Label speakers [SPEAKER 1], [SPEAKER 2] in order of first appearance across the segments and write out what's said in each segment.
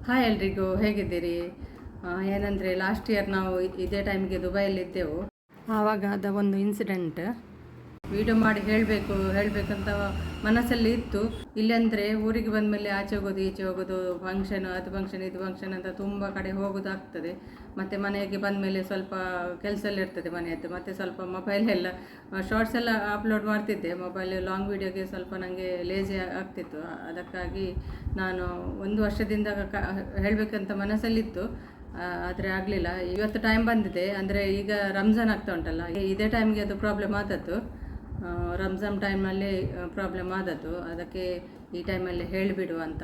[SPEAKER 1] Hi ಎಲ್ರಿಗೂ, ಹೇಗಿದ್ದೀರಿ? ಏನಂದರೆ ಲಾಸ್ಟ್ ಇಯರ್ ನಾವು ಇದೇ ಟೈಮಿಗೆ ದುಬೈಯಲ್ಲಿದ್ದೆವು. ಆವಾಗ ಅದ ಒಂದು ಇನ್ಸಿಡೆಂಟ್ ವಿಡಿಯೋ ಮಾಡಿ ಹೇಳಬೇಕಂತ ಮನಸ್ಸಲ್ಲಿ ಇತ್ತು. ಇಲ್ಲಂದರೆ ಊರಿಗೆ ಬಂದ ಮೇಲೆ ಆಚೆ ಹೋಗೋದು ಈಚೆ ಹೋಗೋದು, ಫಂಕ್ಷನ್ ಅದು ಫಂಕ್ಷನ್ ಇದು ಫಂಕ್ಷನ್ ಅಂತ ತುಂಬ ಕಡೆ ಹೋಗೋದಾಗ್ತದೆ. ಮತ್ತು ಮನೆಗೆ ಬಂದ ಮೇಲೆ ಸ್ವಲ್ಪ ಕೆಲಸಲ್ಲಿರ್ತದೆ ಮನೆಯದ್ದು. ಮತ್ತು ಸ್ವಲ್ಪ ಮೊಬೈಲೆಲ್ಲ ಶಾರ್ಟ್ಸ್ ಎಲ್ಲ ಅಪ್ಲೋಡ್ ಮಾಡ್ತಿದ್ದೆ. ಮೊಬೈಲ್ ಲಾಂಗ್ ವೀಡಿಯೋಗೆ ಸ್ವಲ್ಪ ನನಗೆ ಲೇಜಿ ಆಗ್ತಿತ್ತು. ಅದಕ್ಕಾಗಿ ನಾನು ಒಂದು ವರ್ಷದಿಂದ ಹೇಳಬೇಕಂತ ಮನಸ್ಸಲ್ಲಿತ್ತು, ಆದರೆ ಆಗಲಿಲ್ಲ. ಇವತ್ತು ಟೈಮ್ ಬಂದಿದೆ. ಅಂದರೆ ಈಗ ರಂಜಾನ್ ಆಗ್ತಾ ಉಂಟಲ್ಲ, ಇದೇ ಟೈಮ್ಗೆ ಅದು ಪ್ರಾಬ್ಲಮ್ ಆದದ್ದು. ರಂಜಾನ್ ಟೈಮಲ್ಲಿ ಪ್ರಾಬ್ಲಮ್ ಆದದ್ದು. ಅದಕ್ಕೆ ಈ ಟೈಮಲ್ಲಿ ಹೇಳಿಬಿಡುವ ಅಂತ.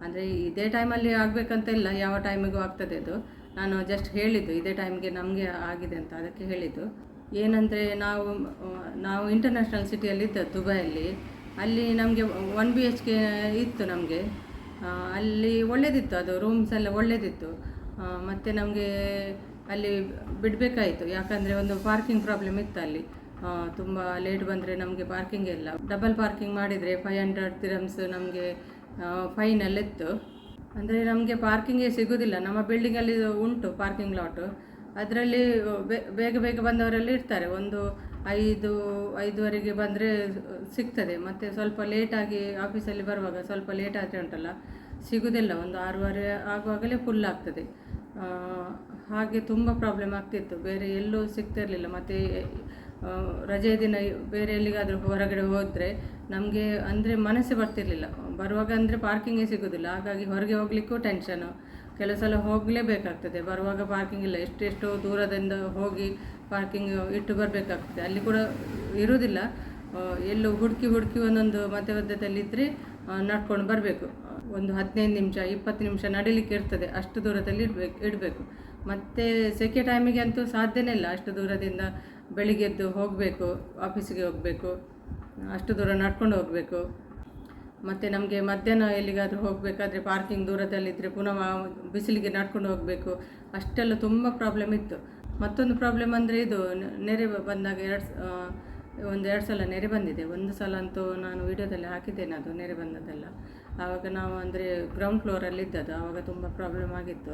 [SPEAKER 1] ಅಂದರೆ ಇದೇ ಟೈಮಲ್ಲಿ ಆಗಬೇಕಂತ ಇಲ್ಲ, ಯಾವ ಟೈಮಿಗೂ ಆಗ್ತದೆ ಅದು. ನಾನು ಜಸ್ಟ್ ಹೇಳಿದ್ದು ಇದೇ ಟೈಮ್ಗೆ ನಮಗೆ ಆಗಿದೆ ಅಂತ, ಅದಕ್ಕೆ ಹೇಳಿದ್ದು. ಏನಂದರೆ ನಾವು ಇಂಟರ್ನ್ಯಾಷನಲ್ ಸಿಟಿಯಲ್ಲಿದ್ದದ್ದು ದುಬೈಯಲ್ಲಿ. ಅಲ್ಲಿ ನಮಗೆ 1 BHK ಇತ್ತು ನಮಗೆ. ಅಲ್ಲಿ ಒಳ್ಳೆಯದಿತ್ತು, ಅದು ರೂಮ್ಸ್ ಎಲ್ಲ ಒಳ್ಳೆಯದಿತ್ತು. ಮತ್ತು ನಮಗೆ ಅಲ್ಲಿ ಬಿಡಬೇಕಾಯಿತು, ಯಾಕಂದರೆ ಒಂದು ಪಾರ್ಕಿಂಗ್ ಪ್ರಾಬ್ಲಮ್ ಇತ್ತು ಅಲ್ಲಿ. ತುಂಬ ಲೇಟ್ ಬಂದರೆ ನಮಗೆ ಪಾರ್ಕಿಂಗ್ ಇಲ್ಲ. ಡಬಲ್ ಪಾರ್ಕಿಂಗ್ ಮಾಡಿದರೆ 500 ದಿರಮ್ಸ್ ನಮಗೆ ಫೈನಲ್ಲಿತ್ತು. ಅಂದರೆ ನಮಗೆ ಪಾರ್ಕಿಂಗೇ ಸಿಗೋದಿಲ್ಲ. ನಮ್ಮ ಬಿಲ್ಡಿಂಗಲ್ಲಿ ಉಂಟು ಪಾರ್ಕಿಂಗ್ ಲಾಟು, ಅದರಲ್ಲಿ ಬೇಗ ಬಂದವರಲ್ಲಿ ಇರ್ತಾರೆ. ಒಂದು 5-5:30ಗೆ ಬಂದರೆ ಸಿಗ್ತದೆ. ಮತ್ತು ಸ್ವಲ್ಪ ಲೇಟಾಗಿ ಆಫೀಸಲ್ಲಿ ಬರುವಾಗ ಸ್ವಲ್ಪ ಲೇಟ್ ಆದರೆ ಉಂಟಲ್ಲ, ಸಿಗೋದಿಲ್ಲ. ಒಂದು 6:30 ಆಗುವಾಗಲೇ ಫುಲ್ ಆಗ್ತದೆ. ಹಾಗೆ ತುಂಬ ಪ್ರಾಬ್ಲಮ್ ಆಗ್ತಿತ್ತು, ಬೇರೆ ಎಲ್ಲೂ ಸಿಗ್ತಿರಲಿಲ್ಲ. ಮತ್ತು ರಜೆ ದಿನ ಬೇರೆ ಎಲ್ಲಿಗಾದರೂ ಹೊರಗಡೆ ಹೋದರೆ ನಮಗೆ ಅಂದರೆ ಮನಸ್ಸೇ ಬರ್ತಿರಲಿಲ್ಲ. ಬರುವಾಗ ಅಂದರೆ ಪಾರ್ಕಿಂಗೇ ಸಿಗೋದಿಲ್ಲ. ಹಾಗಾಗಿ ಹೊರಗೆ ಹೋಗಲಿಕ್ಕೂ ಟೆನ್ಷನು. ಕೆಲವು ಸಲ ಹೋಗಲೇಬೇಕಾಗ್ತದೆ, ಬರುವಾಗ ಪಾರ್ಕಿಂಗ್ ಇಲ್ಲ. ಎಷ್ಟೆಷ್ಟೋ ದೂರದಿಂದ ಹೋಗಿ ಪಾರ್ಕಿಂಗ್ ಇಟ್ಟು ಬರಬೇಕಾಗ್ತದೆ. ಅಲ್ಲಿ ಕೂಡ ಇರೋದಿಲ್ಲ. ಎಲ್ಲೂ ಹುಡುಕಿ ಒಂದೊಂದು ಮಧ್ಯದಲ್ಲಿದ್ದರೆ ನಡ್ಕೊಂಡು ಬರಬೇಕು. ಒಂದು 15 ನಿಮಿಷ 20 ನಿಮಿಷ ನಡಿಲಿಕ್ಕೆ ಇರ್ತದೆ, ಅಷ್ಟು ದೂರದಲ್ಲಿ ಇಡಬೇಕು. ಮತ್ತು ಸೆಕೆ ಟೈಮಿಗೆ ಅಂತೂ ಸಾಧ್ಯನೇ ಇಲ್ಲ. ಅಷ್ಟು ದೂರದಿಂದ ಬೆಳಿಗ್ಗೆದ್ದು ಹೋಗಬೇಕು, ಆಫೀಸಿಗೆ ಹೋಗಬೇಕು, ಅಷ್ಟು ದೂರ ನಡ್ಕೊಂಡು ಹೋಗಬೇಕು. ಮತ್ತು ನಮಗೆ ಮಧ್ಯಾಹ್ನ ಎಲ್ಲಿಗಾದರೂ ಹೋಗಬೇಕಾದ್ರೆ ಪಾರ್ಕಿಂಗ್ ದೂರದಲ್ಲಿದ್ದರೆ ಪುನಃ ಬಿಸಿಲಿಗೆ ನಡ್ಕೊಂಡು ಹೋಗಬೇಕು. ಅಷ್ಟೆಲ್ಲ ತುಂಬ ಪ್ರಾಬ್ಲಮ್ ಇತ್ತು. ಮತ್ತೊಂದು ಪ್ರಾಬ್ಲಮ್ ಅಂದರೆ ಇದು ನೆರೆ ಬಂದಾಗ 2 ಸಲ ನೆರೆ ಬಂದಿದೆ. ಒಂದು ಸಲ ಅಂತೂ ನಾನು ವಿಡಿಯೋದಲ್ಲಿ ಹಾಕಿದ್ದೇನೆ, ಅದು ನೆರೆ ಬಂದದ್ದೆಲ್ಲ. ಆವಾಗ ನಾವು ಅಂದರೆ ಗ್ರೌಂಡ್ ಫ್ಲೋರಲ್ಲಿದ್ದದ್ದು. ಆವಾಗ ತುಂಬ ಪ್ರಾಬ್ಲಮ್ ಆಗಿತ್ತು.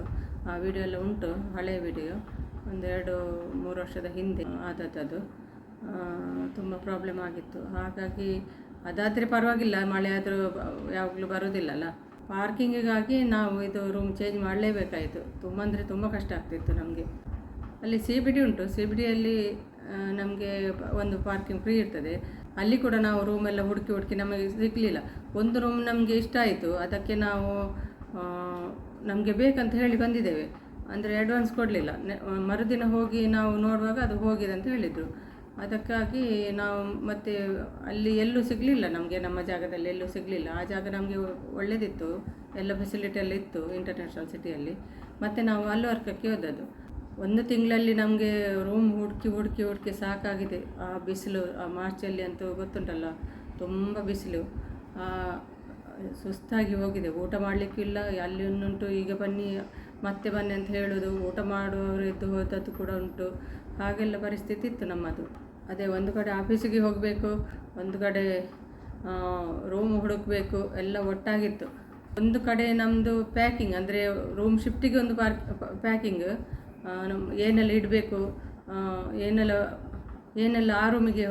[SPEAKER 1] ಆ ವಿಡಿಯೋ ಎಲ್ಲ ಉಂಟು, ಹಳೆಯ ವಿಡಿಯೋ, ಒಂದು 2-3 ವರ್ಷದ ಹಿಂದೆ ಆದದ್ದು. ತುಂಬ ಪ್ರಾಬ್ಲಮ್ ಆಗಿತ್ತು. ಹಾಗಾಗಿ ಅದಾದರೆ ಪರವಾಗಿಲ್ಲ, ಮಳೆ ಆದರೂ ಯಾವಾಗಲೂ ಬರೋದಿಲ್ಲಲ್ಲ. ಪಾರ್ಕಿಂಗಿಗಾಗಿ ನಾವು ಇದು ರೂಮ್ ಚೇಂಜ್ ಮಾಡಲೇಬೇಕಾಯಿತು. ತುಂಬ ಅಂದರೆ ತುಂಬ ಕಷ್ಟ ಆಗ್ತಿತ್ತು ನಮಗೆ. ಅಲ್ಲಿ CBD ಉಂಟು. CBDಯಲ್ಲಿ ನಮಗೆ ಒಂದು ಪಾರ್ಕಿಂಗ್ ಫ್ರೀ ಇರ್ತದೆ. ಅಲ್ಲಿ ಕೂಡ ನಾವು ರೂಮೆಲ್ಲ ಹುಡುಕಿ ನಮಗೆ ಸಿಗಲಿಲ್ಲ. ಒಂದು ರೂಮ್ ನಮಗೆ ಇಷ್ಟ ಆಯಿತು, ಅದಕ್ಕೆ ನಾವು ನಮಗೆ ಬೇಕಂತ ಹೇಳಿ ಬಂದಿದ್ದೇವೆ. ಅಂದರೆ ಅಡ್ವಾನ್ಸ್ ಕೊಡಲಿಲ್ಲ. ಮರುದಿನ ಹೋಗಿ ನಾವು ನೋಡುವಾಗ ಅದು ಹೋಗಿದೆ ಅಂತ ಹೇಳಿದರು. ಅದಕ್ಕಾಗಿ ನಾವು ಮತ್ತೆ ಅಲ್ಲಿ ಎಲ್ಲೂ ಸಿಗಲಿಲ್ಲ ನಮಗೆ, ನಮ್ಮ ಜಾಗದಲ್ಲಿ ಎಲ್ಲೂ ಸಿಗಲಿಲ್ಲ. ಆ ಜಾಗ ನಮಗೆ ಒಳ್ಳೆಯದಿತ್ತು, ಎಲ್ಲ ಫೆಸಿಲಿಟಿಯೆಲ್ಲ ಇತ್ತು ಇಂಟರ್ನ್ಯಾಷನಲ್ ಸಿಟಿಯಲ್ಲಿ. ಮತ್ತು ನಾವು ಅಲ್ವರ್ಕಕ್ಕೆ ಹೋದದ್ದು. 1 ತಿಂಗಳಲ್ಲಿ ನಮಗೆ ರೂಮ್ ಹುಡುಕಿ ಸಾಕಾಗಿದೆ. ಆ ಬಿಸಿಲು, ಆ ಮಾರ್ಚಲ್ಲಿ ಅಂತೂ ಗೊತ್ತುಂಟಲ್ಲ, ತುಂಬ ಬಿಸಿಲು. ಸುಸ್ತಾಗಿ ಹೋಗಿದೆ. ಊಟ ಮಾಡಲಿಕ್ಕಿಲ್ಲ. ಅಲ್ಲಿ ಉಂಟು, ಈಗ ಮತ್ತೆ ಬನ್ನಿ ಅಂತ ಹೇಳೋದು. ಊಟ ಮಾಡುವವರು ಎದ್ದು ಹೋದದ್ದು ಕೂಡ ಉಂಟು. ಹಾಗೆಲ್ಲ ಪರಿಸ್ಥಿತಿ ಇತ್ತು ನಮ್ಮದು. ಅದೇ ಒಂದು ಕಡೆ ಆಫೀಸಿಗೆ ಹೋಗಬೇಕು, ಒಂದು ಕಡೆ ರೂಮ್ ಹುಡುಕಬೇಕು, ಎಲ್ಲ ಒಟ್ಟಾಗಿತ್ತು. ಒಂದು ಕಡೆ ನಮ್ಮದು ಪ್ಯಾಕಿಂಗ್, ಅಂದರೆ ರೂಮ್ ಶಿಫ್ಟಿಗೆ ಒಂದು ಪ್ಯಾಕಿಂಗ್, ಏನೆಲ್ಲ ಇಡಬೇಕು, ಏನೆಲ್ಲ ಆ ರೂಮಿಗೆ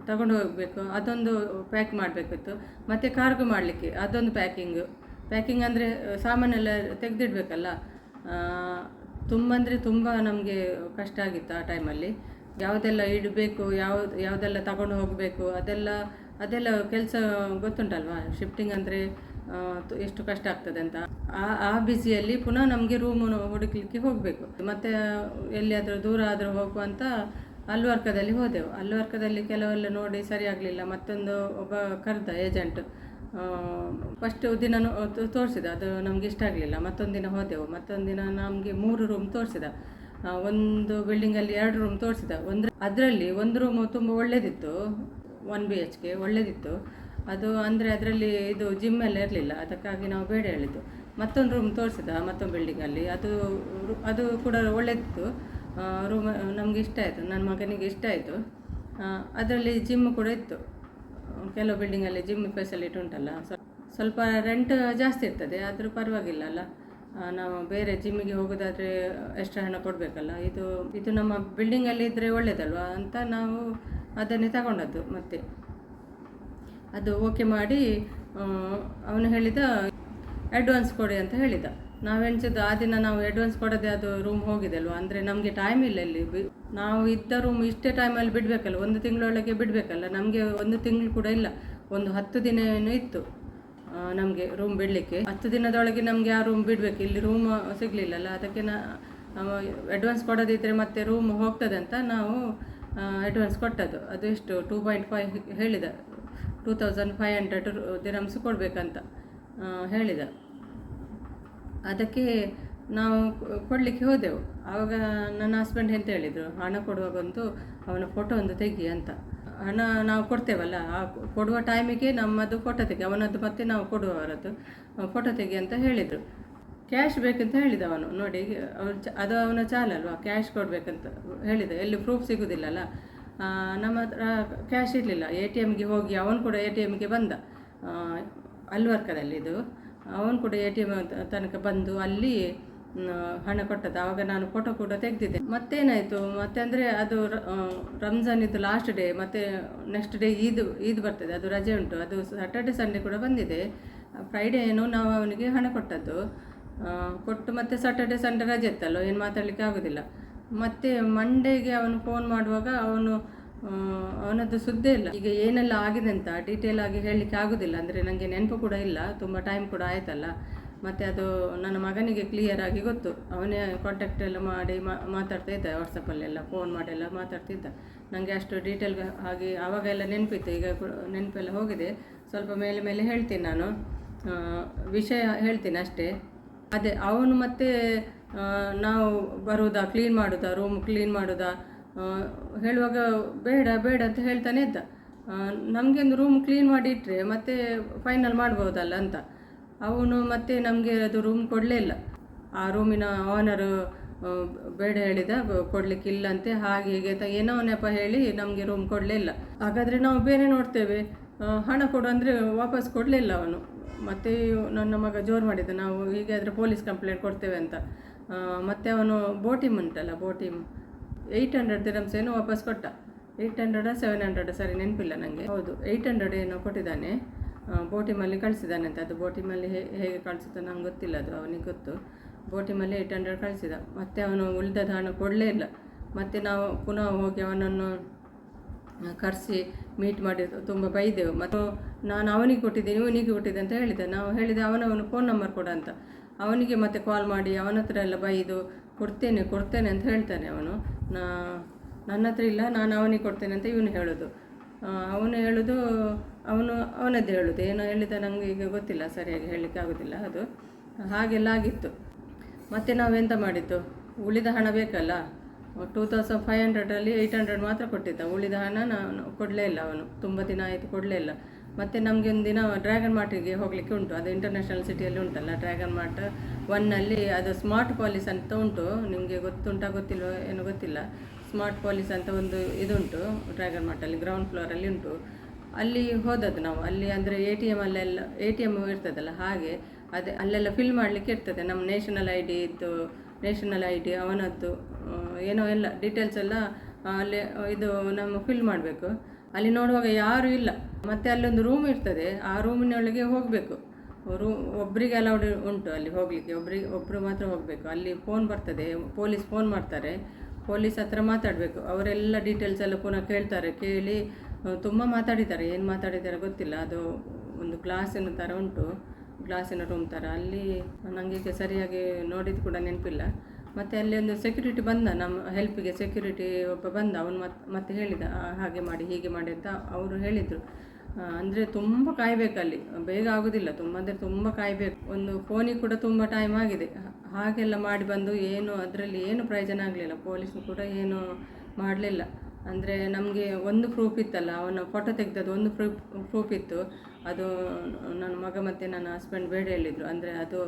[SPEAKER 1] ತಗೊಂಡು ಹೋಗಬೇಕು ಅದೊಂದು ಪ್ಯಾಕ್ ಮಾಡಬೇಕಿತ್ತು. ಮತ್ತು ಕಾರ್ಗೋ ಮಾಡಲಿಕ್ಕೆ ಅದೊಂದು ಪ್ಯಾಕಿಂಗ್ ಅಂದರೆ ಸಾಮಾನೆಲ್ಲ ತೆಗೆದಿಡಬೇಕಲ್ಲ. ತುಂಬ ಅಂದರೆ ತುಂಬ ನಮಗೆ ಕಷ್ಟ ಆಗಿತ್ತು ಆ ಟೈಮಲ್ಲಿ. ಯಾವುದೆಲ್ಲ ಇಡಬೇಕು, ಯಾವುದೆಲ್ಲ ತಗೊಂಡು ಹೋಗಬೇಕು, ಅದೆಲ್ಲ ಕೆಲಸ ಗೊತ್ತುಂಟಲ್ವಾ. ಶಿಫ್ಟಿಂಗ್ ಅಂದರೆ ಎಷ್ಟು ಕಷ್ಟ ಆಗ್ತದೆ ಅಂತ. ಆ ಬಿಸಿಯಲ್ಲಿ ಪುನಃ ನಮಗೆ ರೂಮು ಹುಡುಕಲಿಕ್ಕೆ ಹೋಗಬೇಕು. ಮತ್ತು ಎಲ್ಲಿಯಾದರೂ ದೂರ ಆದರೂ ಹೋಗುವಂತ ಅಲ್ವರ್ಕದಲ್ಲಿ ಹೋದೆವು. ಅಲ್ವರ್ಕದಲ್ಲಿ ಕೆಲವೆಲ್ಲ ನೋಡಿ ಸರಿ ಆಗಲಿಲ್ಲ. ಒಬ್ಬ ಕರೆದ ಏಜೆಂಟ್. ಫಸ್ಟ್ ದಿನ ತೋರಿಸಿದ, ಅದು ನಮಗೆ ಇಷ್ಟ ಆಗಲಿಲ್ಲ. ಮತ್ತೊಂದು ದಿನ ಹೋದೆವು. ಮತ್ತೊಂದು ದಿನ ನಮಗೆ 3 ರೂಮ್ ತೋರಿಸಿದ. ಒಂದು ಬಿಲ್ಡಿಂಗಲ್ಲಿ 2 ರೂಮ್ ತೋರಿಸಿದ. ಅದರಲ್ಲಿ ಒಂದು ರೂಮು ತುಂಬ ಒಳ್ಳೆಯದಿತ್ತು, 1 BHK ಒಳ್ಳೆಯದಿತ್ತು. ಅದು ಅಂದರೆ ಅದರಲ್ಲಿ ಇದು ಜಿಮ್ ಎಲ್ಲ ಇರಲಿಲ್ಲ, ಅದಕ್ಕಾಗಿ ನಾವು ಬೇಡ ಹೇಳಿದ್ದು. ಮತ್ತೊಂದು ರೂಮ್ ತೋರಿಸಿದ ಮತ್ತೊಂದು ಬಿಲ್ಡಿಂಗಲ್ಲಿ, ಅದು ಕೂಡ ಒಳ್ಳೆಯದಿತ್ತು. ರೂಮ್ ನಮಗೆ ಇಷ್ಟ ಆಯಿತು, ನನ್ನ ಮಗನಿಗೆ ಇಷ್ಟ ಆಯಿತು. ಅದರಲ್ಲಿ ಜಿಮ್ ಕೂಡ ಇತ್ತು. ಕೆಲವು ಬಿಲ್ಡಿಂಗಲ್ಲಿ ಜಿಮ್ ಫೆಸಿಲಿಟಿ ಉಂಟಲ್ಲ, ಸ್ವಲ್ಪ ರೆಂಟ್ ಜಾಸ್ತಿ ಇರ್ತದೆ, ಆದರೂ ಪರವಾಗಿಲ್ಲ ಅಲ್ಲ. ನಾವು ಬೇರೆ ಜಿಮ್ಮಿಗೆ ಹೋಗೋದಾದರೆ ಎಕ್ಸ್ಟ್ರಾ ಹಣ ಕೊಡಬೇಕಲ್ಲ. ಇದು ನಮ್ಮ ಬಿಲ್ಡಿಂಗಲ್ಲಿ ಇದ್ದರೆ ಒಳ್ಳೆಯದಲ್ವ ಅಂತ ನಾವು ಅದನ್ನೇ ತಗೊಂಡದ್ದು. ಮತ್ತೆ ಅದು ಓಕೆ ಮಾಡಿ ಅವನು ಹೇಳಿದ ಅಡ್ವಾನ್ಸ್ ಕೊಡಿ ಅಂತ ಹೇಳಿದ. ನಾವು ಎಣಿಸಿದ್ದು ಆ ದಿನ ನಾವು ಅಡ್ವಾನ್ಸ್ ಕೊಡದೆ ಅದು ರೂಮ್ ಹೋಗಿದೆ ಅಲ್ವ, ಅಂದರೆ ನಮಗೆ ಟೈಮ್ ಇಲ್ಲ ಇಲ್ಲಿ. ನಾವು ಇದ್ದ ರೂಮ್ ಇಷ್ಟೇ ಟೈಮಲ್ಲಿ ಬಿಡಬೇಕಲ್ಲ, 1 ತಿಂಗಳೊಳಗೆ ಬಿಡಬೇಕಲ್ಲ. ನಮಗೆ 1 ತಿಂಗಳು ಕೂಡ ಇಲ್ಲ, ಒಂದು 10 ದಿನ ಏನೋ ಇತ್ತು ನಮಗೆ ರೂಮ್ ಬಿಡಲಿಕ್ಕೆ. 10 ದಿನದೊಳಗೆ ನಮಗೆ ಆ ರೂಮ್ ಬಿಡಬೇಕು, ಇಲ್ಲಿ ರೂಮ್ ಸಿಗಲಿಲ್ಲಲ್ಲ. ಅದಕ್ಕೆ ಅಡ್ವಾನ್ಸ್ ಕೊಡೋದಿದ್ದರೆ ಮತ್ತೆ ರೂಮ್ ಹೋಗ್ತದೆ ಅಂತ ನಾವು ಅಡ್ವಾನ್ಸ್ ಕೊಟ್ಟದ್ದು. ಅದು ಎಷ್ಟು 2.5 ಹೇಳಿದ, 2500 ದಿರಮ್ಸ್ ಕೊಡಬೇಕಂತ ಹೇಳಿದ. ಅದಕ್ಕೆ ನಾವು ಕೊಡಲಿಕ್ಕೆ ಹೋದೆವು. ಆವಾಗ ನನ್ನ ಹಸ್ಬೆಂಡ್ ಎಂತ ಹೇಳಿದರು, ಹಣ ಕೊಡುವಾಗಂತೂ ಅವನ ಫೋಟೋ ಒಂದು ತೆಗಿ ಅಂತ. ಹಣ ನಾವು ಕೊಡ್ತೇವಲ್ಲ, ಆ ಕೊಡುವ ಟೈಮಿಗೆ ನಮ್ಮದು ಫೋಟೋ ತೆಗಿ, ಅವನದ್ದು ಮತ್ತೆ ನಾವು ಕೊಡುವವರದ್ದು ಫೋಟೋ ತೆಗಿ ಅಂತ ಹೇಳಿದರು. ಕ್ಯಾಶ್ ಬೇಕಂತ ಹೇಳಿದ ಅವನು. ನೋಡಿ ಅದು ಅವನ ಚಾಲಲ್ವ, ಕ್ಯಾಶ್ ಕೊಡಬೇಕಂತ ಹೇಳಿದ. ಎಲ್ಲಿ ಪ್ರೂಫ್ ಸಿಗೋದಿಲ್ಲಲ್ಲ. ನಮ್ಮ ಹತ್ರ ಕ್ಯಾಶ್ ಇರಲಿಲ್ಲ. ATMಗೆ ಹೋಗಿ ಅವನು ಕೂಡ ATMಗೆ ಬಂದ, ಅಲ್ವರ್ಕದಲ್ಲಿ ಇದು. ಅವನು ಕೂಡ ATM ತನಕ ಬಂದು ಅಲ್ಲಿ ಹಣ ಕೊಟ್ಟದ್ದು. ಆವಾಗ ನಾನು ಫೋಟೋ ಕೂಡ ತೆಗೆದಿದ್ದೆ. ಮತ್ತೇನಾಯಿತು ಮತ್ತೆ ಅಂದರೆ ಅದು ರಂಜಾನ್ ಇದು ಲಾಸ್ಟ್ ಡೇ, ಮತ್ತು ನೆಕ್ಸ್ಟ್ ಡೇ ಈದ್ ಬರ್ತದೆ, ಅದು ರಜೆ ಉಂಟು. ಅದು ಸ್ಯಾಟರ್ಡೆ ಸಂಡೇ ಕೂಡ ಬಂದಿದೆ. ಫ್ರೈಡೇ ಏನೋ ನಾವು ಅವನಿಗೆ ಹಣ ಕೊಟ್ಟದ್ದು. ಕೊಟ್ಟು ಮತ್ತೆ ಸ್ಯಾಟರ್ಡೆ ಸಂಡೇ ರಜೆ ಇತ್ತಲ್ಲೋ, ಏನು ಮಾತಾಡಲಿಕ್ಕೆ ಆಗೋದಿಲ್ಲ. ಮತ್ತು ಮಂಡೇಗೆ ಅವನು ಫೋನ್ ಮಾಡುವಾಗ ಅವನದ್ದು ಸುದ್ದಿ ಇಲ್ಲ. ಈಗ ಏನೆಲ್ಲ ಆಗಿದೆ ಅಂತ ಡೀಟೇಲ್ ಆಗಿ ಹೇಳಲಿಕ್ಕೆ ಆಗೋದಿಲ್ಲ, ಅಂದರೆ ನನಗೆ ನೆನಪು ಕೂಡ ಇಲ್ಲ, ತುಂಬ ಟೈಮ್ ಕೂಡ ಆಯ್ತಲ್ಲ. ಮತ್ತು ಅದು ನನ್ನ ಮಗನಿಗೆ ಕ್ಲಿಯರ್ ಆಗಿ ಗೊತ್ತು. ಅವನೇ ಕಾಂಟ್ಯಾಕ್ಟ್ ಎಲ್ಲ ಮಾಡಿ ಮಾತಾಡ್ತಾ ಇದ್ದ, ವಾಟ್ಸಪ್ಪಲ್ಲೆಲ್ಲ ಫೋನ್ ಮಾಡಿಯೆಲ್ಲ ಮಾತಾಡ್ತಿದ್ದ. ನನಗೆ ಅಷ್ಟು ಡೀಟೇಲ್ ಆಗಿ ಆವಾಗೆಲ್ಲ ನೆನಪಿತ್ತು, ಈಗ ನೆನಪೆಲ್ಲ ಹೋಗಿದೆ. ಸ್ವಲ್ಪ ಮೇಲೆ ಹೇಳ್ತೀನಿ, ನಾನು ವಿಷಯ ಹೇಳ್ತೀನಿ ಅಷ್ಟೇ. ಅದೇ ಅವನು ಮತ್ತೆ ನಾವು ಬರುವುದಾ, ಕ್ಲೀನ್ ಮಾಡೋದಾ, ರೂಮ್ ಕ್ಲೀನ್ ಮಾಡೋದಾ ಹೇಳುವಾಗ ಬೇಡ ಅಂತ ಹೇಳ್ತಾನೆ ಇದ್ದ. ನಮಗೆ ಒಂದು ರೂಮ್ ಕ್ಲೀನ್ ಮಾಡಿ ಇಟ್ಟರೆ ಮತ್ತೆ ಫೈನಲ್ ಮಾಡ್ಬೋದಲ್ಲ ಅಂತ. ಅವನು ಮತ್ತೆ ನಮಗೆ ಅದು ರೂಮ್ ಕೊಡಲೇ ಇಲ್ಲ. ಆ ರೂಮಿನ ಓನರು ಬೇಡ ಹೇಳಿದ, ಕೊಡಲಿಕ್ಕಿಲ್ಲ ಅಂತೆ. ಹಾಗೆ ಹೀಗೆ ಏನೋ ನೆಪ ಹೇಳಿ ನಮಗೆ ರೂಮ್ ಕೊಡಲೇ ಇಲ್ಲ. ಹಾಗಾದರೆ ನಾವು ಬೇರೆ ನೋಡ್ತೇವೆ, ಹಣ ಕೊಡು ಅಂದರೆ ವಾಪಸ್ ಕೊಡಲೇ ಇಲ್ಲ ಅವನು. ಮತ್ತು ನನ್ನ ಮಗ ಜೋರು ಮಾಡಿದ್ದ, ನಾವು ಹೀಗಾದರೆ ಪೊಲೀಸ್ ಕಂಪ್ಲೇಂಟ್ ಕೊಡ್ತೇವೆ ಅಂತ. ಮತ್ತು ಅವನು ಬೋಟಿಮ್ ಉಂಟಲ್ಲ, ಬೋಟಿಮ್ 800 ದಿರಮ್ಸ್ ಏನೋ ವಾಪಸ್ ಕೊಟ್ಟ. 800 700 ಸರಿ ನೆನಪಿಲ್ಲ ನನಗೆ. ಹೌದು 800 ಏನೋ ಕೊಟ್ಟಿದ್ದಾನೆ. ಬೋಟಿಮಲ್ಲಿ ಕಳಿಸಿದ್ದಾನೆ ಅಂತ. ಅದು ಬೋಟಿಮಲ್ಲಿ ಹೇಗೆ ಕಳಿಸುತ್ತೋ ನಂಗೆ ಗೊತ್ತಿಲ್ಲ, ಅದು ಅವನಿಗೆ ಗೊತ್ತು. ಬೋಟಿಮಲ್ಲಿ 800 ಕಳಿಸಿದ. ಮತ್ತು ಅವನು ಉಳಿದ ಹಣ ಕೊಡಲೇ ಇಲ್ಲ. ಮತ್ತು ನಾವು ಪುನಃ ಹೋಗಿ ಅವನನ್ನು ಕರೆಸಿ ಮೀಟ್ ಮಾಡಿ ತುಂಬ ಬೈದೆವು. ಮತ್ತು ನಾನು ಅವನಿಗೆ ಕೊಟ್ಟಿದ್ದೀನಿ, ಇವನಿಗೆ ಕೊಟ್ಟಿದ್ದೆ ಅಂತ ಹೇಳಿದೆ. ನಾವು ಹೇಳಿದೆ ಅವನವನು ಫೋನ್ ನಂಬರ್ ಕೊಡ ಅಂತ. ಅವನಿಗೆ ಮತ್ತೆ ಕಾಲ್ ಮಾಡಿ ಅವನ ಹತ್ರ ಎಲ್ಲ ಬೈದು ಕೊಡ್ತೇನೆ ಅಂತ ಹೇಳ್ತಾನೆ ಅವನು. ನನ್ನ ಹತ್ರ ಇಲ್ಲ, ನಾನು ಅವನಿಗೆ ಕೊಡ್ತೇನೆ ಅಂತ ಇವನು ಹೇಳೋದು. ಅವನದ್ದು ಹೇಳೋದು. ಏನೋ ಹೇಳಿದ ನನಗೆ ಈಗ ಗೊತ್ತಿಲ್ಲ, ಸರಿಯಾಗಿ ಹೇಳಲಿಕ್ಕೆ ಆಗೋದಿಲ್ಲ. ಅದು ಹಾಗೆಲ್ಲ ಆಗಿತ್ತು. ಮತ್ತು ನಾವೆಂತ ಮಾಡಿದ್ದು, ಉಳಿದ ಹಣ ಬೇಕಲ್ಲ, 2500 800 ಮಾತ್ರ ಕೊಟ್ಟಿದ್ದ. ಉಳಿದ ಹಣ ನಾನು ಕೊಡಲೇ ಇಲ್ಲ. ಅವನು ತುಂಬ ದಿನ ಆಯಿತು ಕೊಡಲೇ ಇಲ್ಲ. ಮತ್ತು ನಮಗೆ ಒಂದು ದಿನ ಡ್ರ್ಯಾಗನ್ ಮಾರ್ಟಿಗೆ ಹೋಗಲಿಕ್ಕೆ ಉಂಟು. ಅದು ಇಂಟರ್ನ್ಯಾಷನಲ್ ಸಿಟಿಯಲ್ಲಿ ಉಂಟಲ್ಲ ಡ್ರ್ಯಾಗನ್ ಮಾರ್ಟ್ 1ನಲ್ಲಿ. ಅದು ಸ್ಮಾರ್ಟ್ ಪಾಲಿಸ್ ಅಂತ ಉಂಟು, ನಿಮಗೆ ಗೊತ್ತಿಲ್ವೋ ಏನೋ ಗೊತ್ತಿಲ್ಲ. ಸ್ಮಾರ್ಟ್ ಪಾಲಿಸ್ ಅಂತ ಒಂದು ಇದುಂಟು ಡ್ರ್ಯಾಗನ್ ಮಾರ್ಟಲ್ಲಿ, ಗ್ರೌಂಡ್ ಫ್ಲೋರಲ್ಲಿ ಉಂಟು. ಅಲ್ಲಿ ಹೋದದ್ದು ನಾವು. ಅಲ್ಲಿ ಅಂದರೆ ATM ಇರ್ತದಲ್ಲ, ಹಾಗೆ ಅದೇ ಅಲ್ಲೆಲ್ಲ ಫಿಲ್ ಮಾಡಲಿಕ್ಕೆ ಇರ್ತದೆ. ನಮ್ಮ ನೇಷನಲ್ ಐ ಡಿ ಅವನದ್ದು ಏನೋ ಎಲ್ಲ ಡೀಟೇಲ್ಸ್ ಎಲ್ಲ ಅಲ್ಲಿ ಇದು ನಮ್ಮ ಫಿಲ್ ಮಾಡಬೇಕು. ಅಲ್ಲಿ ನೋಡುವಾಗ ಯಾರೂ ಇಲ್ಲ. ಮತ್ತು ಅಲ್ಲೊಂದು ರೂಮ್ ಇರ್ತದೆ, ಆ ರೂಮಿನೊಳಗೆ ಹೋಗಬೇಕು. ಒಬ್ಬರಿಗೆ ಅಲೌಡ್ ಉಂಟು ಅಲ್ಲಿ ಹೋಗಲಿಕ್ಕೆ, ಒಬ್ಬರು ಮಾತ್ರ ಹೋಗಬೇಕು. ಅಲ್ಲಿ ಫೋನ್ ಬರ್ತದೆ, ಪೊಲೀಸ್ ಫೋನ್ ಮಾಡ್ತಾರೆ. ಪೊಲೀಸ್ ಹತ್ರ ಮಾತಾಡಬೇಕು. ಅವರೆಲ್ಲ ಡೀಟೇಲ್ಸ್ ಎಲ್ಲ ಪುನಃ ಕೇಳ್ತಾರೆ. ಕೇಳಿ ತುಂಬ ಮಾತಾಡಿದ್ದಾರೆ, ಏನು ಮಾತಾಡಿದ್ದಾರೆ ಗೊತ್ತಿಲ್ಲ. ಅದು ಒಂದು ಗ್ಲಾಸಿನ ಥರ ಉಂಟು, ಗ್ಲಾಸಿನ ರೂಮ್ ಥರ. ಅಲ್ಲಿ ನನಗೆ ಸರಿಯಾಗಿ ನೋಡಿದ್ದು ಕೂಡ ನೆನಪಿಲ್ಲ. ಮತ್ತು ಅಲ್ಲಿ ಒಂದು ಸೆಕ್ಯೂರಿಟಿ ಬಂದ, ನಮ್ಮ ಹೆಲ್ಪಿಗೆ ಸೆಕ್ಯೂರಿಟಿ ಒಬ್ಬ ಬಂದ. ಅವನು ಮತ್ತೆ ಹೇಳಿದ, ಹಾಗೆ ಮಾಡಿ ಹೀಗೆ ಮಾಡಿ ಅಂತ ಅವರು ಹೇಳಿದರು. ಅಂದರೆ ತುಂಬ ಕಾಯಬೇಕಲ್ಲಿ, ಬೇಗ ಆಗೋದಿಲ್ಲ. ತುಂಬ ಕಾಯಬೇಕು. ಒಂದು ಫೋನಿಗೆ ಕೂಡ ತುಂಬ ಟೈಮ್ ಆಗಿದೆ. ಹಾಗೆಲ್ಲ ಮಾಡಿ ಬಂದು ಅದರಲ್ಲಿ ಏನು ಪ್ರಯೋಜನ ಆಗಲಿಲ್ಲ. ಪೊಲೀಸರು ಕೂಡ ಏನು ಮಾಡಲಿಲ್ಲ. ಅಂದರೆ ನಮಗೆ ಒಂದು ಪ್ರೂಫ್ ಇತ್ತಲ್ಲ, ಅವನ ಫೋಟೋ ತೆಗೆದದ್ದು ಒಂದು ಪ್ರೂಫ್ ಇತ್ತು. ಅದು ನನ್ನ ಮಗ ಮತ್ತು ನನ್ನ ಹಸ್ಬೆಂಡ್ ಬೇಡ ಹೇಳಿದರು. ಅಂದರೆ ಅದು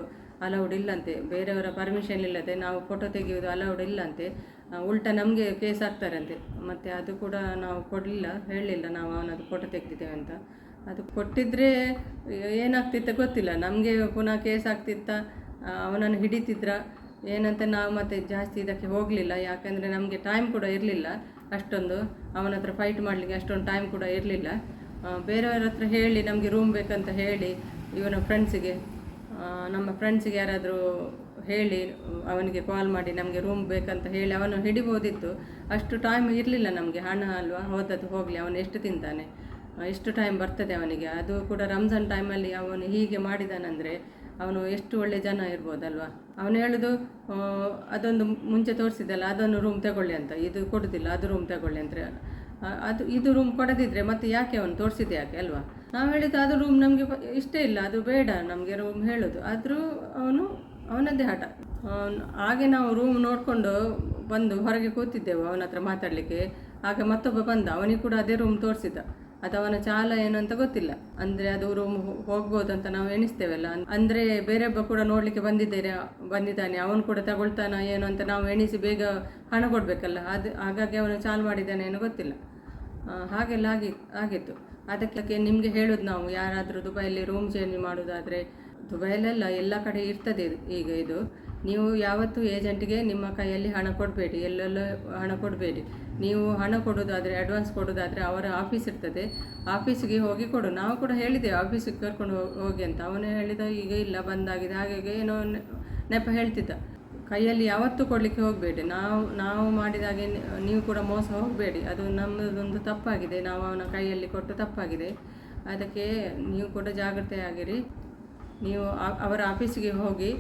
[SPEAKER 1] ಅಲೌಡ್ ಇಲ್ಲಂತೆ, ಬೇರೆಯವರ ಪರ್ಮಿಷನ್ ಇಲ್ಲದೆ ನಾವು ಫೋಟೋ ತೆಗೆಯೋದು ಅಲೌಡ್ ಇಲ್ಲಂತೆ. ಉಲ್ಟಾ ನಮಗೆ ಕೇಸ್ ಆಗ್ತಾರಂತೆ. ಮತ್ತು ಅದು ಕೂಡ ನಾವು ಹೇಳಲಿಲ್ಲ ನಾವು ಅವನದು ಫೋಟೋ ತೆಗೆದಿದ್ದೇವೆ ಅಂತ. ಅದು ಕೊಟ್ಟಿದ್ದರೆ ಏನಾಗ್ತಿತ್ತ ಗೊತ್ತಿಲ್ಲ. ನಮಗೆ ಪುನಃ ಕೇಸ್ ಆಗ್ತಿತ್ತ ಅವನನ್ನು ಹಿಡಿತಿದ್ರ ಏನಂತ ನಾವು ಮತ್ತೆ ಜಾಸ್ತಿ ಇದಕ್ಕೆ ಹೋಗಲಿಲ್ಲ. ಯಾಕಂದರೆ ನಮಗೆ ಟೈಮ್ ಕೂಡ ಇರಲಿಲ್ಲ ಅಷ್ಟೊಂದು, ಅವನ ಹತ್ರ ಫೈಟ್ ಮಾಡಲಿಕ್ಕೆ ಅಷ್ಟೊಂದು ಟೈಮ್ ಕೂಡ ಇರಲಿಲ್ಲ. ಬೇರೆಯವರ ಹತ್ರ ಹೇಳಿ ನಮಗೆ ರೂಮ್ ಬೇಕಂತ ಹೇಳಿ ಇವನ ಫ್ರೆಂಡ್ಸಿಗೆ, ನಮ್ಮ ಫ್ರೆಂಡ್ಸಿಗೆ ಯಾರಾದರೂ ಹೇಳಿ ಅವನಿಗೆ ಕಾಲ್ ಮಾಡಿ ನಮಗೆ ರೂಮ್ ಬೇಕಂತ ಹೇಳಿ ಅವನು ಹಿಡಿಬೋದಿತ್ತು. ಅಷ್ಟು ಟೈಮ್ ಇರಲಿಲ್ಲ ನಮಗೆ. ಹಣ ಅಲ್ವಾ, ಹೋದದ್ದು ಹೋಗಲಿ, ಅವನು ಎಷ್ಟು ತಿಂತಾನೆ, ಎಷ್ಟು ಟೈಮ್ ಬರ್ತದೆ ಅವನಿಗೆ. ಅದು ಕೂಡ ರಂಜಾನ್ ಟೈಮಲ್ಲಿ ಅವನು ಹೀಗೆ ಮಾಡಿದಾನಂದರೆ ಅವನು ಎಷ್ಟು ಒಳ್ಳೆ ಜನ ಇರ್ಬೋದಲ್ವ. ಅವನು ಹೇಳೋದು ಅದೊಂದು ಮುಂಚೆ ತೋರಿಸಿದಲ್ಲ ಅದನ್ನು ರೂಮ್ ತಗೊಳ್ಳಿ ಅಂತ, ಇದು ಕೊಡೋದಿಲ್ಲ ಅದು ರೂಮ್ ತಗೊಳ್ಳಿ ಅಂತ. ಇದು ರೂಮ್ ಕೊಡದಿದ್ರೆ ಮತ್ತೆ ಯಾಕೆ ಅವನು ತೋರಿಸಿದೆ ಯಾಕೆ ಅಲ್ವಾ. ನಾವು ಹೇಳಿದ್ದು ಅದು ರೂಮ್ ನಮಗೆ ಇಷ್ಟ ಇಲ್ಲ, ಅದು ಬೇಡ ನಮಗೆ ರೂಮ್ ಹೇಳೋದು. ಆದರೂ ಅವನದ್ದೇ ಹಠ. ಹಾಗೆ ನಾವು ರೂಮ್ ನೋಡಿಕೊಂಡು ಬಂದು ಹೊರಗೆ ಕೂತಿದ್ದೆವು ಅವನ ಹತ್ರ ಮಾತಾಡಲಿಕ್ಕೆ. ಆಗ ಮತ್ತೊಬ್ಬ ಬಂದ, ಅವನಿಗೆ ಕೂಡ ಅದೇ ರೂಮ್ ತೋರಿಸಿದ. ಅದು ಅವನ ಚಾಲ ಏನು ಅಂತ ಗೊತ್ತಿಲ್ಲ, ಅಂದರೆ ಅದು ರೂಮ್ ಹೋಗ್ಬೋದಂತ ನಾವು ಎಣಿಸ್ತೇವಲ್ಲ. ಅಂದರೆ ಬೇರೆಯೊಬ್ಬ ಕೂಡ ನೋಡಲಿಕ್ಕೆ ಬಂದಿದ್ದಾನೆ, ಅವನು ಕೂಡ ತಗೊಳ್ತಾನ ಏನು ಅಂತ ನಾವು ಎಣಿಸಿ ಬೇಗ ಹಣ ಕೊಡಬೇಕಲ್ಲ. ಹಾಗಾಗಿ ಅವನು ಚಾಲು ಮಾಡಿದ್ದಾನೆ ಏನೋ ಗೊತ್ತಿಲ್ಲ. ಹಾಗೆಲ್ಲ ಆಗಿತ್ತು. ಅದಕ್ಕೆ ನಿಮಗೆ ಹೇಳೋದು ನಾವು, ಯಾರಾದರೂ ದುಬೈಯಲ್ಲಿ ರೂಮ್ ಚೇಂಜ್ ಮಾಡೋದಾದರೆ, ದುಬೈಯಲ್ಲೆಲ್ಲ ಎಲ್ಲ ಕಡೆ ಇರ್ತದೆ ಈಗ ಇದು, ನೀವು ಯಾವತ್ತೂ ಏಜೆಂಟ್ಗೆ ನಿಮ್ಮ ಕೈಯಲ್ಲಿ ಹಣ ಕೊಡಬೇಡಿ, ಎಲ್ಲೆಲ್ಲೋ ಹಣ ಕೊಡಬೇಡಿ. ನೀವು ಹಣ ಕೊಡೋದಾದರೆ, ಅಡ್ವಾನ್ಸ್ ಕೊಡೋದಾದರೆ ಅವರ ಆಫೀಸ್ ಇರ್ತದೆ, ಆಫೀಸಿಗೆ ಹೋಗಿ ಕೊಡು. ನಾವು ಕೂಡ ಹೇಳಿದ್ದೇವೆ ಆಫೀಸಿಗೆ ಕರ್ಕೊಂಡು ಹೋಗಿ ಅಂತ. ಅವನು ಹೇಳಿದ ಈಗ ಇಲ್ಲ ಬಂದಾಗಿದೆ ಹಾಗೆ ಏನೋ ನೆಪ ಹೇಳ್ತಿದ್ದ. ಕೈಯಲ್ಲಿ ಯಾವತ್ತೂ ಕೊಡಲಿಕ್ಕೆ ಹೋಗಬೇಡಿ. ನಾವು ಮಾಡಿದಾಗೆ ನೀವು ಕೂಡ ಮೋಸ ಹೋಗಬೇಡಿ. ಅದು ನಮ್ಮದೊಂದು ತಪ್ಪಾಗಿದೆ, ನಾವು ಅವನ ಕೈಯಲ್ಲಿ ಕೊಟ್ಟು ತಪ್ಪಾಗಿದೆ. ಅದಕ್ಕೆ ನೀವು ಕೂಡ ಜಾಗ್ರತೆಯಾಗಿರಿ. ನೀವು ಅವರ ಆಫೀಸಿಗೆ ಹೋಗಿ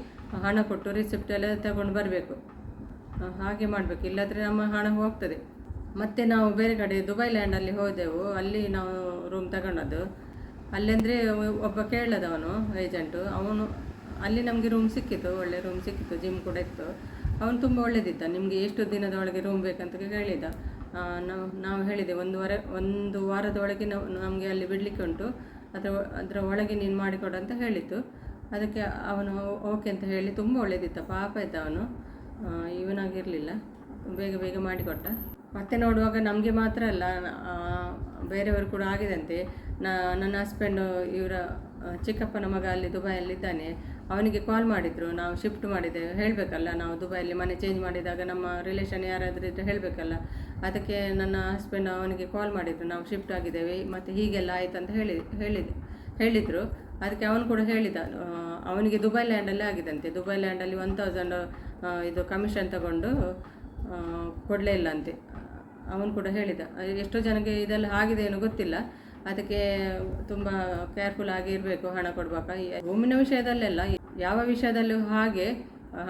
[SPEAKER 1] ಹಣ ಕೊಟ್ಟು ರಿಸಿಪ್ಟ್ ಎಲ್ಲ ತಗೊಂಡು ಬರಬೇಕು. ಹಾಗೆ ಮಾಡಬೇಕು, ಇಲ್ಲಾಂದರೆ ನಮ್ಮ ಹಣ ಹೋಗ್ತದೆ. ಮತ್ತು ನಾವು ಬೇರೆ ಕಡೆ ದುಬೈ ಲ್ಯಾಂಡಲ್ಲಿ ಹೋದೆವು. ಅಲ್ಲಿ ನಾವು ರೂಮ್ ತಗೊಂಡದ್ದು. ಅಲ್ಲೆಂದರೆ ಒಬ್ಬ ಕೇಳದವನು ಏಜೆಂಟು, ಅವನು ಅಲ್ಲಿ ನಮಗೆ ರೂಮ್ ಸಿಕ್ಕಿತು, ಒಳ್ಳೆ ರೂಮ್ ಸಿಕ್ಕಿತು, ಜಿಮ್ ಕೂಡ ಇತ್ತು. ಅವನು ತುಂಬ ಒಳ್ಳೆದಿದ್ದ. ನಿಮಗೆ ಎಷ್ಟು ದಿನದೊಳಗೆ ರೂಮ್ ಬೇಕಂತ ಕೇಳಿದ. ನಾವು ಹೇಳಿದೆ ಒಂದು ವಾರದೊಳಗೆ ನಮಗೆ ಅಲ್ಲಿ ಬಿಡಲಿಕ್ಕೆ ಉಂಟು, ಅದರ ಒಳಗೆ ನೀನು ಮಾಡಿಕೊಡು ಅಂತ ಹೇಳಿತ್ತು. ಅದಕ್ಕೆ ಅವನು ಓಕೆ ಅಂತ ಹೇಳಿ ತುಂಬ ಒಳ್ಳೆದಿದ್ದ, ಪಾಪ ಇದ್ದ ಅವನು, ಇವನಾಗಿರಲಿಲ್ಲ, ಬೇಗ ಮಾಡಿಕೊಟ್ಟ. ಮತ್ತೆ ನೋಡುವಾಗ ನಮಗೆ ಮಾತ್ರ ಅಲ್ಲ, ಬೇರೆಯವರು ಕೂಡ ಆಗಿದಂತೆ. ನನ್ನ ಹಸ್ಬೆಂಡು ಇವರ ಚಿಕ್ಕಪ್ಪನ ಮಗ ಅಲ್ಲಿ ದುಬೈಯಲ್ಲಿದ್ದಾನೆ, ಅವನಿಗೆ ಕಾಲ್ ಮಾಡಿದರು. ನಾವು ಶಿಫ್ಟ್ ಮಾಡಿದ್ದೇವೆ, ಹೇಳಬೇಕಲ್ಲ, ನಾವು ದುಬೈಯಲ್ಲಿ ಮನೆ ಚೇಂಜ್ ಮಾಡಿದಾಗ ನಮ್ಮ ರಿಲೇಷನ್ ಯಾರಾದರೂ ಇದ್ದರೆ ಹೇಳಬೇಕಲ್ಲ. ಅದಕ್ಕೆ ನನ್ನ ಹಸ್ಬೆಂಡ್ ಅವನಿಗೆ ಕಾಲ್ ಮಾಡಿದರು, ನಾವು ಶಿಫ್ಟ್ ಆಗಿದ್ದೇವೆ ಮತ್ತು ಹೀಗೆಲ್ಲ ಆಯಿತು ಅಂತ ಹೇಳಿದರು. ಅದಕ್ಕೆ ಅವನು ಕೂಡ ಹೇಳಿದ, ಅವನಿಗೆ ದುಬೈ ಲ್ಯಾಂಡಲ್ಲೇ ಆಗಿದಂತೆ. ದುಬೈ ಲ್ಯಾಂಡಲ್ಲಿ 1000 ಇದು ಕಮಿಷನ್ ತಗೊಂಡು ಕೊಡಲೇ ಇಲ್ಲ ಅಂತೆ. ಅವನು ಕೂಡ ಹೇಳಿದ. ಎಷ್ಟೋ ಜನಕ್ಕೆ ಇದೆಲ್ಲ ಆಗಿದೆ ಏನೋ ಗೊತ್ತಿಲ್ಲ. ಅದಕ್ಕೆ ತುಂಬ ಕೇರ್ಫುಲ್ ಆಗಿ ಇರಬೇಕು ಹಣ ಕೊಡುವಾಗ. ರೂಮಿನ ವಿಷಯದಲ್ಲೆಲ್ಲ, ಯಾವ ವಿಷಯದಲ್ಲೂ ಹಾಗೆ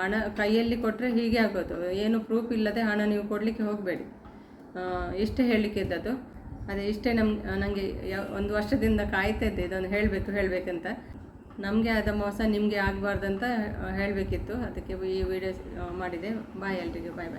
[SPEAKER 1] ಹಣ ಕೈಯಲ್ಲಿ ಕೊಟ್ಟರೆ ಹೀಗೆ ಆಗೋದು. ಏನು ಪ್ರೂಫ್ ಇಲ್ಲದೆ ಹಣ ನೀವು ಕೊಡಲಿಕ್ಕೆ ಹೋಗಬೇಡಿ. ಇಷ್ಟೇ ಹೇಳಲಿಕ್ಕೆ ಇದ್ದದ್ದು. ಅದೇ ಇಷ್ಟೇ. ನನಗೆ 1 ವರ್ಷದಿಂದ ಕಾಯ್ತಾ ಇದ್ದೆ ಇದೊಂದು ಹೇಳಬೇಕಂತ. ನಮಗೆ ಆದ ಮೋಸ ನಿಮಗೆ ಆಗಬಾರ್ದಂತ ಹೇಳಬೇಕಿತ್ತು. ಅದಕ್ಕೆ ಈ ವಿಡಿಯೋ ಮಾಡಿದೆ. ಬಾಯ್ ಎಲ್ರಿಗೂ, ಬಾಯ್.